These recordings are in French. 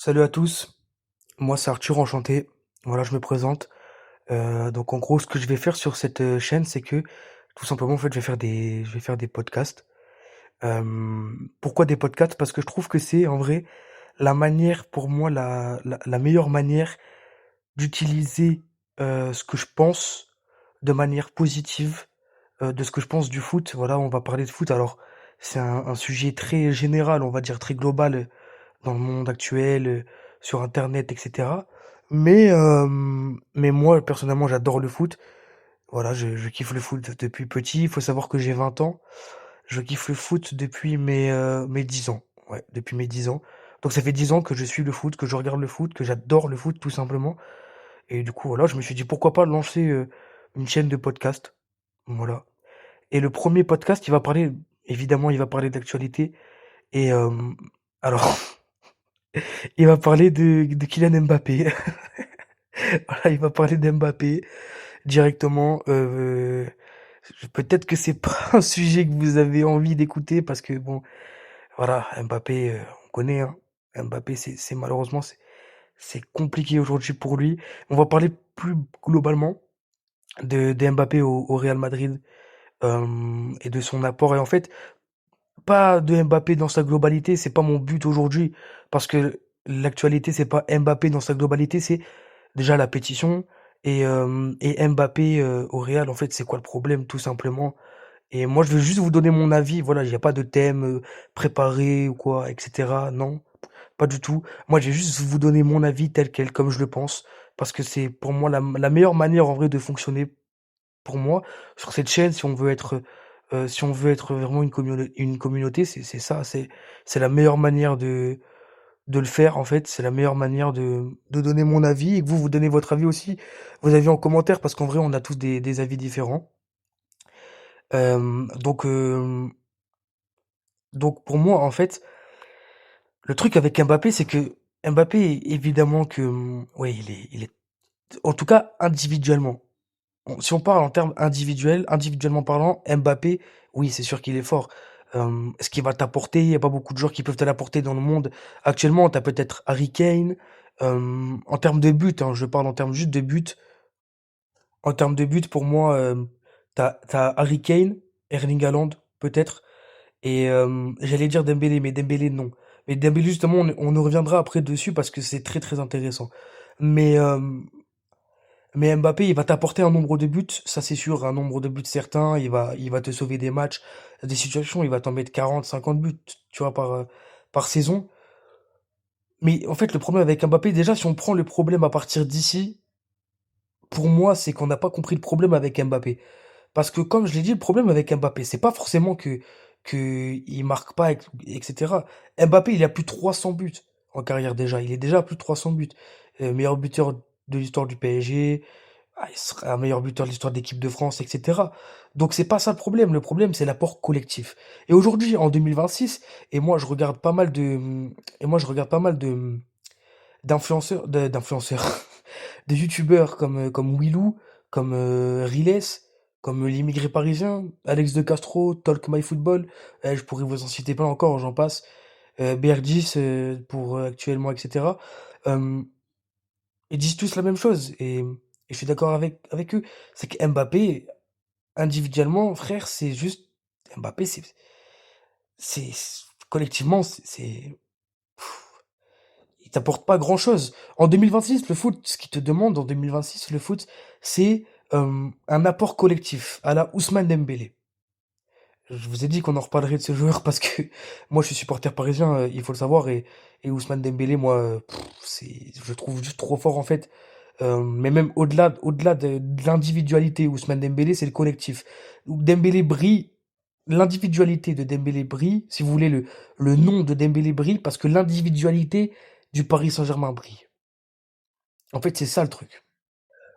Salut à tous, moi c'est Arthur, enchanté. Voilà, je me présente. Donc en gros, ce que je vais faire sur cette chaîne, c'est que tout simplement, en fait, je vais faire des podcasts. Euh, Pourquoi des podcasts? Parce que je trouve que c'est en vrai la manière, pour moi, la meilleure manière d'utiliser ce que je pense de manière positive, de ce que je pense du foot. Voilà, on va parler de foot. Alors, c'est un sujet très général, on va dire très global dans le monde actuel, sur internet, etc. Mais moi, personnellement, j'adore le foot. Voilà, je kiffe le foot depuis petit. Il faut savoir que j'ai 20 ans. Je kiffe le foot depuis mes 10 ans. Ouais, depuis mes 10 ans. Donc ça fait 10 ans que je suis le foot, que je regarde le foot, que j'adore le foot, tout simplement. Et du coup, voilà, je me suis dit, pourquoi pas lancer une chaîne de podcast. Voilà. Et le premier podcast, évidemment, il va parler d'actualité. Et alors, il va parler de Kylian Mbappé. Voilà, il va parler d'Mbappé directement. Peut-être que c'est pas un sujet que vous avez envie d'écouter parce que bon, voilà, Mbappé, on connaît, hein. Mbappé, c'est malheureusement c'est compliqué aujourd'hui pour lui. On va parler plus globalement de Mbappé au Real Madrid et de son apport. Et en fait, pas de Mbappé dans sa globalité, c'est pas mon but aujourd'hui parce que l'actualité, c'est pas Mbappé dans sa globalité, c'est déjà la pétition et Mbappé au Real, en fait, c'est quoi le problème, tout simplement. Et moi, je veux juste vous donner mon avis. Voilà, il n'y a pas de thème préparé ou quoi, etc. Non, pas du tout. Moi, j'ai juste vous donner mon avis tel quel, comme je le pense, parce que c'est pour moi la meilleure manière en vrai de fonctionner pour moi sur cette chaîne, si on veut être vraiment une communauté, c'est ça, c'est la meilleure manière de le faire en fait, c'est la meilleure manière de donner mon avis et que vous donnez votre avis aussi, vos avis en commentaire parce qu'en vrai on a tous des avis différents. Euh, donc, euh, donc pour moi en fait, le truc avec Mbappé c'est que Mbappé évidemment que ouais il est en tout cas individuellement. Si on parle en termes individuels, individuellement parlant, Mbappé, oui c'est sûr qu'il est fort. Ce qu'il va t'apporter, il n'y a pas beaucoup de joueurs qui peuvent te l'apporter dans le monde. Actuellement, tu as peut-être Harry Kane. En termes de but, hein, je parle en termes juste de but. En termes de but, pour moi, t'as Harry Kane, Erling Haaland, peut-être. Et j'allais dire Dembélé, mais Dembélé, non. Mais Dembélé, justement, on en reviendra après dessus parce que c'est très très intéressant. Mais, euh, mais Mbappé, il va t'apporter un nombre de buts, ça c'est sûr, un nombre de buts certain. Il va te sauver des matchs, des situations, il va t'en mettre 40, 50 buts, tu vois, par saison. Mais en fait, le problème avec Mbappé, déjà, si on prend le problème à partir d'ici, pour moi, c'est qu'on n'a pas compris le problème avec Mbappé. Parce que comme je l'ai dit, le problème avec Mbappé, c'est pas forcément que il marque pas, etc. Mbappé, il a plus de 300 buts en carrière déjà. Il est déjà à plus de 300 buts. Meilleur buteur de l'histoire du PSG. Ah, il sera un meilleur buteur de l'histoire de l'équipe de France, etc. Donc c'est pas ça le problème. Le problème, c'est l'apport collectif. Et aujourd'hui, en 2026, et moi je regarde pas mal de, et moi je regarde pas mal d'influenceurs, des youtubeurs comme Willou, comme Riles, comme l'immigré parisien, Alex de Castro, Talk My Football, je pourrais vous en citer plein encore, j'en passe, BR10 pour actuellement, etc. Euh, Ils disent tous la même chose et je suis d'accord avec eux. C'est que Mbappé, individuellement, frère, c'est juste Mbappé, c'est collectivement, il t'apporte pas grand-chose. En 2026, le foot, ce qu'il te demande en 2026, le foot, c'est un apport collectif à la Ousmane Dembélé. Je vous ai dit qu'on en reparlerait de ce joueur parce que moi je suis supporter parisien, il faut le savoir, et Ousmane Dembélé, moi, je le trouve juste trop fort en fait. Mais même au-delà de l'individualité, Ousmane Dembélé, c'est le collectif. Dembélé brille, l'individualité de Dembélé brille, si vous voulez, le nom de Dembélé brille parce que l'individualité du Paris Saint-Germain brille. En fait, c'est ça le truc.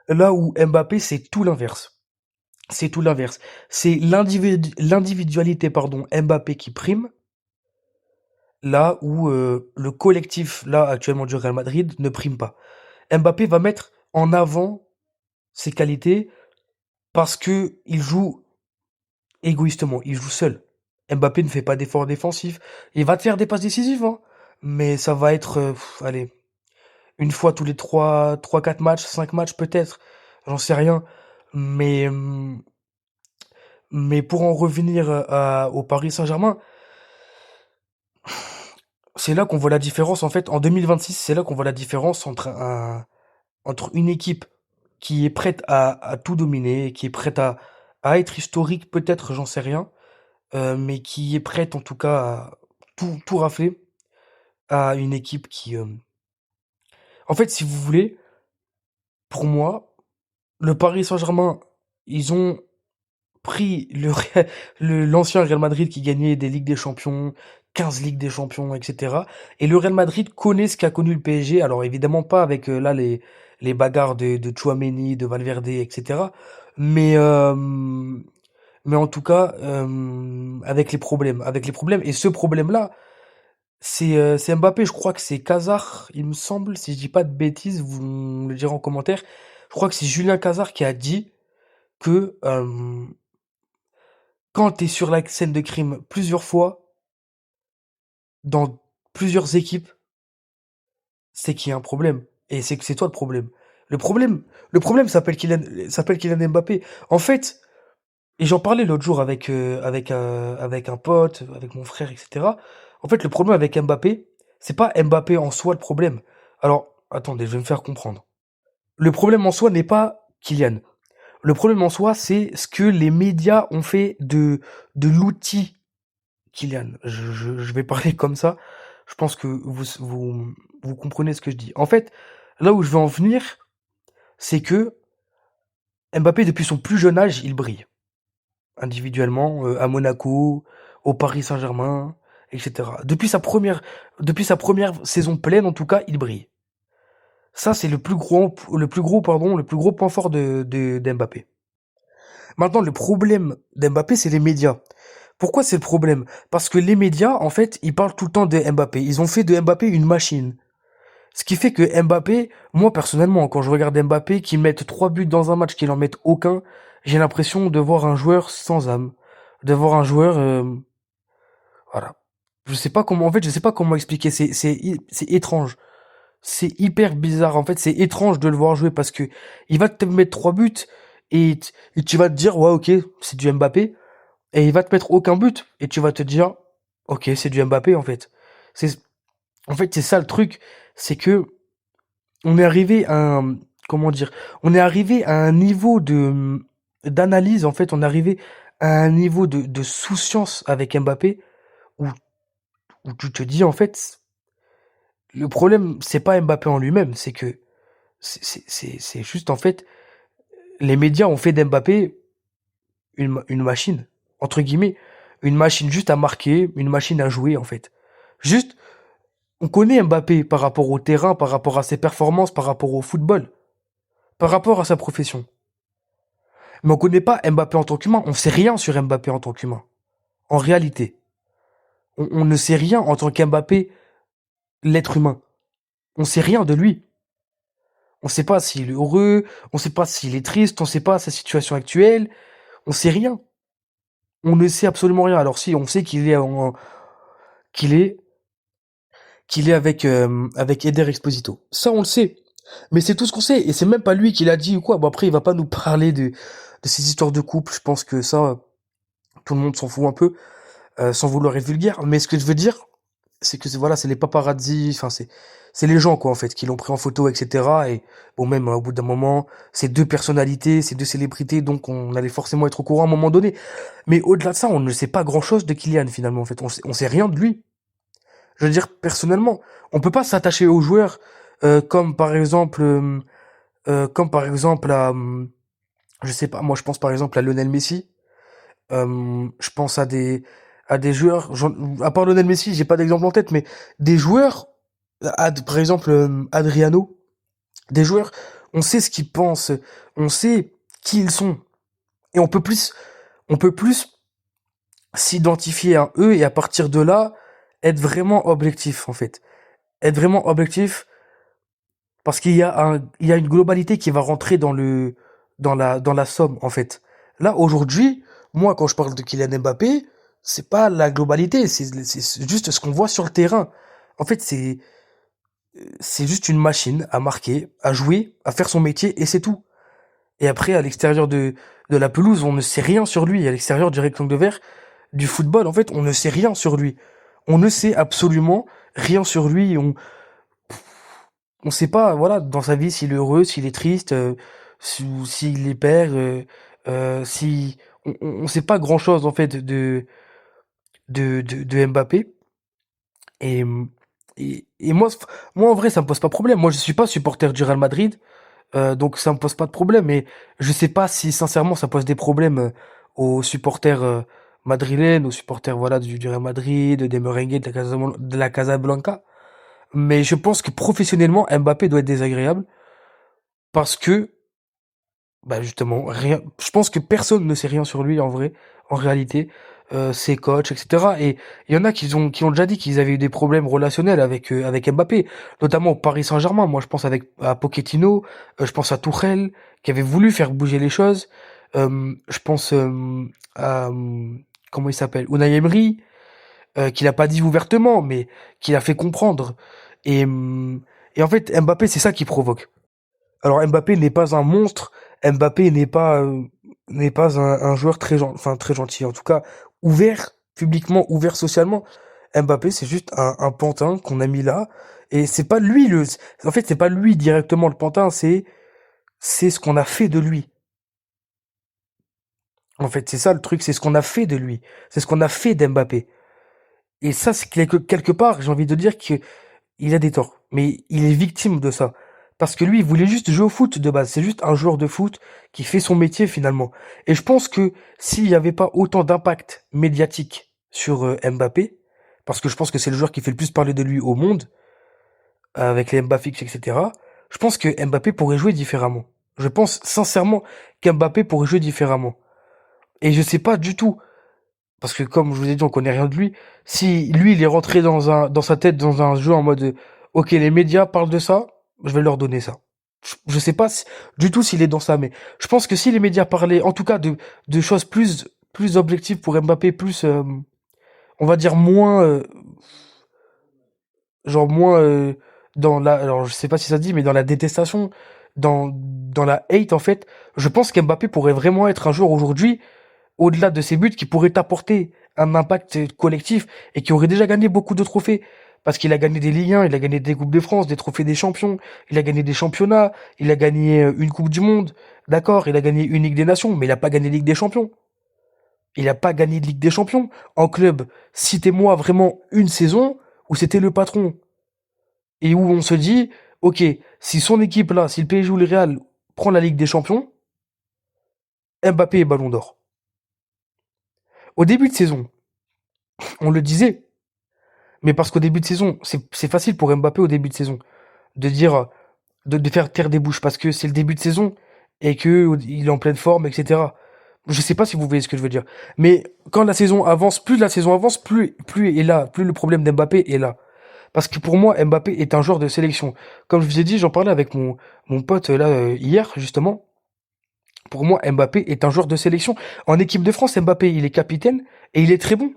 Là où Mbappé, c'est tout l'inverse. C'est tout l'inverse. C'est l'individualité, pardon, Mbappé qui prime, là où le collectif, là, actuellement du Real Madrid, ne prime pas. Mbappé va mettre en avant ses qualités parce que il joue égoïstement, il joue seul. Mbappé ne fait pas d'efforts défensifs. Il va te faire des passes décisives, hein. mais ça va être, allez, une fois tous les 4 matchs, 5 matchs peut-être, j'en sais rien. Mais, mais pour en revenir au Paris Saint-Germain, c'est là qu'on voit la différence en fait. En 2026, c'est là qu'on voit la différence entre une équipe qui est prête à tout dominer, qui est prête à être historique peut-être, j'en sais rien, mais qui est prête en tout cas à tout rafler, à une équipe qui... En fait, si vous voulez, pour moi, le Paris Saint-Germain, ils ont pris l'ancien Real Madrid qui gagnait des Ligues des Champions, 15 Ligues des Champions, etc. Et le Real Madrid connaît ce qu'a connu le PSG. Alors évidemment pas avec là les bagarres de Tchouaméni, de Valverde, etc. Mais mais en tout cas avec les problèmes, avec les problèmes. Et ce problème-là, c'est Mbappé. Je crois que c'est Cazard, il me semble, si je dis pas de bêtises, vous me le direz en commentaire. Je crois que c'est Julien Cazard qui a dit que quand tu es sur la scène de crime plusieurs fois, dans plusieurs équipes, c'est qu'il y a un problème. Et c'est que c'est toi le problème. Le problème, le problème s'appelle Kylian Mbappé. En fait, et j'en parlais l'autre jour avec un pote, avec mon frère, etc. En fait, le problème avec Mbappé, c'est pas Mbappé en soi le problème. Alors, attendez, je vais me faire comprendre. Le problème en soi n'est pas Kylian. Le problème en soi, c'est ce que les médias ont fait de l'outil Kylian, je vais parler comme ça. Je pense que vous comprenez ce que je dis. En fait, là où je veux en venir, c'est que Mbappé, depuis son plus jeune âge, il brille. Individuellement, à Monaco, au Paris Saint-Germain, etc. Depuis sa première saison pleine, en tout cas, il brille. Ça, c'est le plus gros point fort d'Mbappé. Maintenant, le problème d'Mbappé, c'est les médias. Pourquoi c'est le problème? Parce que les médias, en fait, ils parlent tout le temps de Mbappé. Ils ont fait de Mbappé une machine. Ce qui fait que Mbappé, moi personnellement, quand je regarde Mbappé qui mette 3 buts dans un match, qu'il en mette aucun, j'ai l'impression de voir un joueur sans âme, de voir un joueur, voilà. Je sais pas comment, en fait, je sais pas comment expliquer. C'est étrange. C'est hyper bizarre. En fait, c'est étrange de le voir jouer parce que il va te mettre 3 buts et tu vas te dire, ouais, ok, c'est du Mbappé. Et il va te mettre aucun but et tu vas te dire, ok, c'est du Mbappé en fait. C'est, en fait, c'est ça le truc, c'est que on est arrivé à un, comment dire, on est arrivé à un niveau d'analyse en fait, on est arrivé à un niveau de souciance avec Mbappé où, où tu te dis en fait, le problème c'est pas Mbappé en lui-même, c'est que c'est juste en fait, les médias ont fait d'Mbappé une machine entre guillemets, une machine juste à marquer, une machine à jouer en fait. Juste, on connaît Mbappé par rapport au terrain, par rapport à ses performances, par rapport au football, par rapport à sa profession. Mais on connaît pas Mbappé en tant qu'humain. On sait rien sur Mbappé en tant qu'humain. En réalité, on ne sait rien en tant qu'Mbappé, l'être humain. On sait rien de lui. On sait pas s'il est heureux, on sait pas s'il est triste, on sait pas sa situation actuelle. On sait rien. On ne sait absolument rien. Alors si, on sait qu'il est, qu'il est avec Eder Exposito. Ça, on le sait. Mais c'est tout ce qu'on sait. Et c'est même pas lui qui l'a dit ou quoi. Bon, après, il va pas nous parler de ces histoires de couple. Je pense que ça, tout le monde s'en fout un peu, sans vouloir être vulgaire. Mais ce que je veux dire, c'est que voilà, c'est les paparazzi, enfin, c'est les gens, quoi, en fait, qui l'ont pris en photo, etc. Et bon, même, au bout d'un moment, c'est deux personnalités, c'est deux célébrités, donc on allait forcément être au courant à un moment donné. Mais au-delà de ça, on ne sait pas grand-chose de Kylian, finalement, en fait. On sait rien de lui. Je veux dire, personnellement, on peut pas s'attacher aux joueurs comme par exemple à, je sais pas, moi je pense par exemple à Lionel Messi. Je pense à des joueurs, à part Lionel Messi, j'ai pas d'exemple en tête, mais des joueurs, par exemple Adriano, des joueurs, on sait ce qu'ils pensent, on sait qui ils sont, et on peut plus s'identifier à eux et à partir de là être vraiment objectif en fait, être vraiment objectif parce il y a une globalité qui va rentrer dans la somme, en fait. Là, aujourd'hui, moi, quand je parle de Kylian Mbappé, c'est pas la globalité, c'est juste ce qu'on voit sur le terrain. En fait, c'est juste une machine à marquer, à jouer, à faire son métier et c'est tout. Et après, à l'extérieur de la pelouse, on ne sait rien sur lui. À l'extérieur du rectangle de verre, du football, en fait, on ne sait rien sur lui. On ne sait absolument rien sur lui. On sait pas, voilà, dans sa vie, s'il est heureux, s'il est triste, s'il est père, si, on sait pas grand chose, en fait, de Mbappé. Et, et moi, en vrai, ça me pose pas problème. Moi, je suis pas supporter du Real Madrid. Donc ça me pose pas de problème. Mais je sais pas si sincèrement ça pose des problèmes aux supporters madrilènes, aux supporters voilà du Real Madrid, des Merengues, de la Casablanca. Mais je pense que professionnellement Mbappé doit être désagréable parce que bah justement rien. Je pense que personne ne sait rien sur lui en vrai, en réalité. Ses coachs, etc. Et il y en a qui ont déjà dit qu'ils avaient eu des problèmes relationnels avec Mbappé, notamment au Paris Saint-Germain. Moi, je pense à Pochettino, je pense à Tuchel, qui avait voulu faire bouger les choses. Je pense à comment il s'appelle, Unai Emery, qui l'a pas dit ouvertement, mais qui l'a fait comprendre. Et, et en fait, Mbappé, c'est ça qui provoque. Alors Mbappé n'est pas un monstre, Mbappé n'est pas un joueur enfin très gentil, en tout cas ouvert publiquement, ouvert socialement. Mbappé c'est juste un pantin qu'on a mis là et c'est pas lui en fait c'est pas lui directement le pantin, c'est ce qu'on a fait de lui. En fait c'est ça le truc, c'est ce qu'on a fait de lui, c'est ce qu'on a fait d'Mbappé. Et ça c'est quelque part j'ai envie de dire que il a des torts, mais il est victime de ça. Parce que lui, il voulait juste jouer au foot de base. C'est juste un joueur de foot qui fait son métier finalement. Et je pense que s'il n'y avait pas autant d'impact médiatique sur Mbappé, parce que je pense que c'est le joueur qui fait le plus parler de lui au monde, avec les Mbappé, etc., je pense que Mbappé pourrait jouer différemment. Je pense sincèrement qu'Mbappé pourrait jouer différemment. Et je sais pas du tout, parce que comme je vous ai dit, on connaît rien de lui. Si lui, il est rentré dans sa tête, dans un jeu en mode, ok, les médias parlent de ça, je vais leur donner ça. Je sais pas du tout s'il est dans ça, mais je pense que si les médias parlaient, en tout cas, de choses plus objectives pour Mbappé, plus, on va dire moins, genre moins, alors je sais pas si ça se dit, mais dans la détestation, dans la hate, en fait, je pense qu'Mbappé pourrait vraiment être un joueur aujourd'hui au-delà de ses buts, qui pourrait apporter un impact collectif et qui aurait déjà gagné beaucoup de trophées. Parce qu'il a gagné des Ligue 1, il a gagné des Coupes de France, des trophées des champions, il a gagné des championnats, il a gagné une Coupe du Monde, d'accord, il a gagné une Ligue des Nations, mais il a pas gagné Ligue des Champions. Il a pas gagné de Ligue des Champions. En club, citez-moi vraiment une saison où c'était le patron et où on se dit, ok, si son équipe là, si le PSG ou le Real prend la Ligue des Champions, Mbappé est Ballon d'Or. Au début de saison, on le disait, mais parce qu'au début de saison, c'est facile pour Mbappé au début de saison de dire, de faire taire des bouches parce que c'est le début de saison et que il est en pleine forme, etc. Je sais pas si vous voyez ce que je veux dire. Mais quand la saison avance, plus la saison avance, plus est là, plus le problème d'Mbappé est là. Parce que pour moi, Mbappé est un joueur de sélection. Comme je vous ai dit, j'en parlais avec mon pote là hier, justement. Pour moi, Mbappé est un joueur de sélection. En équipe de France, Mbappé, il est capitaine et il est très bon.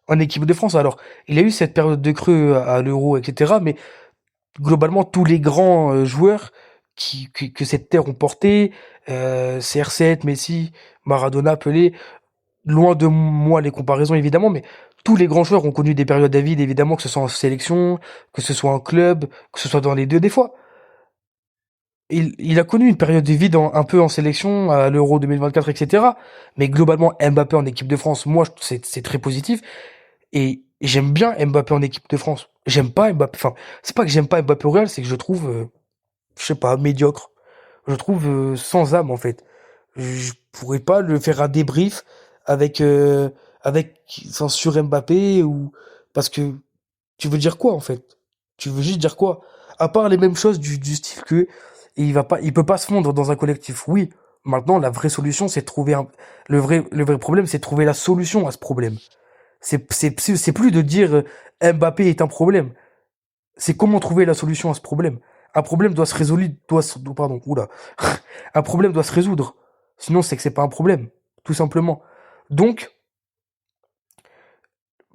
En équipe de France, alors, il a eu cette période de creux à l'Euro, etc. Mais globalement, tous les grands joueurs que cette terre ont porté, CR7, Messi, Maradona, Pelé, loin de moi les comparaisons évidemment, mais tous les grands joueurs ont connu des périodes à vide, évidemment, que ce soit en sélection, que ce soit en club, que ce soit dans les deux des fois. Il a connu une période de vide un peu en sélection, à l'Euro 2024, etc. Mais globalement, Mbappé en équipe de France, moi, c'est très positif. Et j'aime bien Mbappé en équipe de France. J'aime pas Mbappé, enfin, c'est pas que j'aime pas Mbappé au Real, c'est que je trouve, je sais pas, médiocre. Je trouve sans âme, en fait. Je pourrais pas le faire un débrief avec, enfin, sur Mbappé ou, parce que tu veux dire quoi, en fait? Tu veux juste dire quoi? À part les mêmes choses du style que il peut pas se fondre dans un collectif. Oui. Maintenant, la vraie solution, c'est de trouver le vrai problème, c'est de trouver la solution à ce problème. C'est plus de dire Mbappé est un problème. C'est comment trouver la solution à ce problème. Un problème doit se résoudre, pardon, oula. Un problème doit se résoudre. Sinon, c'est que c'est pas un problème. Tout simplement. Donc,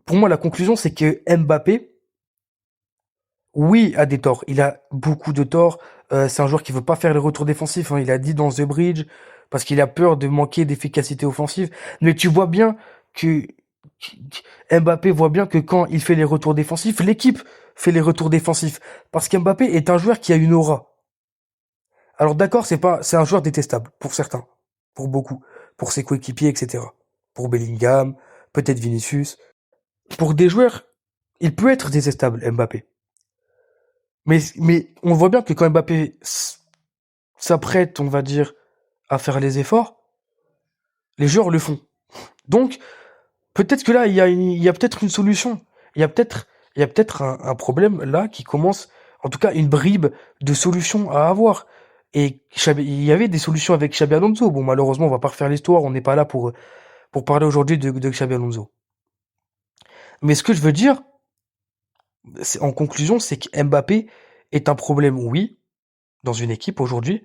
pour moi, la conclusion, c'est que Mbappé Oui, a des torts. Il a beaucoup de torts. C'est un joueur qui veut pas faire les retours défensifs, hein. Il a dit dans The Bridge parce qu'il a peur de manquer d'efficacité offensive. Mais tu vois bien que Mbappé voit bien que quand il fait les retours défensifs, l'équipe fait les retours défensifs parce qu'Mbappé est un joueur qui a une aura. Alors d'accord, c'est un joueur détestable pour certains, pour beaucoup, pour ses coéquipiers, etc. Pour Bellingham, peut-être Vinicius. Pour des joueurs, il peut être détestable, Mbappé. Mais on voit bien que quand Mbappé s'apprête, on va dire, à faire les efforts, les joueurs le font. Donc, peut-être que là, il y a peut-être une solution. Il y a peut-être, il y a peut-être un problème là qui commence, en tout cas, une bribe de solutions à avoir. Et il y avait des solutions avec Xabi Alonso. Bon, malheureusement, on va pas refaire l'histoire. On n'est pas là pour parler aujourd'hui de Xabi Alonso. Mais ce que je veux dire, en conclusion, c'est que Mbappé est un problème, oui, dans une équipe aujourd'hui.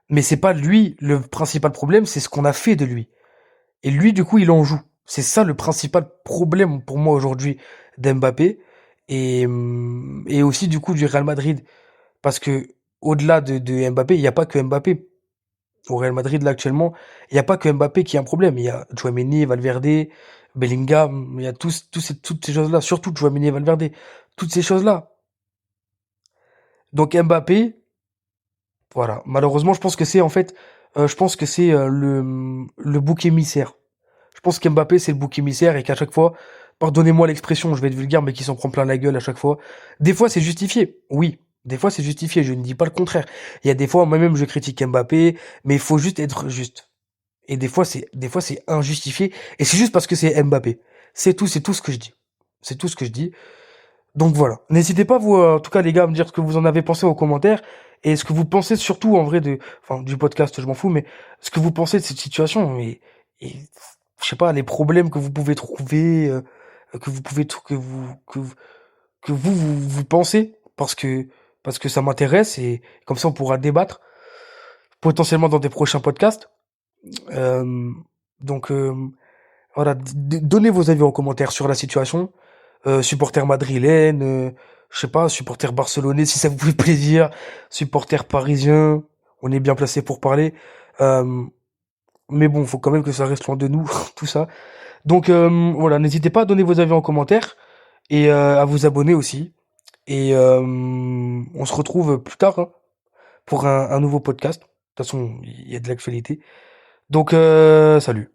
Mais c'est pas lui le principal problème, c'est ce qu'on a fait de lui. Et lui, du coup, il en joue. C'est ça le principal problème pour moi aujourd'hui d'Mbappé et aussi du coup du Real Madrid. Parce que au-delà de Mbappé, il n'y a pas que Mbappé. Au Real Madrid, là, actuellement, il n'y a pas que Mbappé qui a un problème. Il y a Tchouaméni, Valverde, Bellingham, il y a toutes ces choses-là. Surtout Tchouaméni et Valverde. Toutes ces choses-là. Donc Mbappé, voilà. Malheureusement, je pense que c'est en fait, je pense que c'est le bouc émissaire. Je pense qu'Mbappé, c'est le bouc émissaire et qu'à chaque fois, pardonnez-moi l'expression, je vais être vulgaire, mais qu'il s'en prend plein la gueule à chaque fois. Des fois, c'est justifié. Oui. Des fois, c'est justifié. Je ne dis pas le contraire. Il y a des fois, moi-même, je critique Mbappé, mais il faut juste être juste. Et des fois, c'est injustifié. Et c'est juste parce que c'est Mbappé. C'est tout ce que je dis. C'est tout ce que je dis. Donc voilà. N'hésitez pas, vous, en tout cas, les gars, à me dire ce que vous en avez pensé aux commentaires. Et ce que vous pensez surtout, en vrai, enfin, du podcast, je m'en fous, mais ce que vous pensez de cette situation. Et je sais pas, les problèmes que vous pouvez trouver, que vous pouvez, que vous pensez, parce que ça m'intéresse et comme ça on pourra débattre potentiellement dans des prochains podcasts. Euh, donc, voilà, donnez vos avis en commentaire sur la situation. Supporter madrilène, je sais pas, supporter barcelonais si ça vous fait plaisir, supporter parisien, on est bien placé pour parler. Euh, mais bon, faut quand même que ça reste loin de nous, tout ça. Donc voilà, n'hésitez pas à donner vos avis en commentaire et à vous abonner aussi. Et on se retrouve plus tard, hein, pour un nouveau podcast. De toute façon, il y a de l'actualité. Donc salut.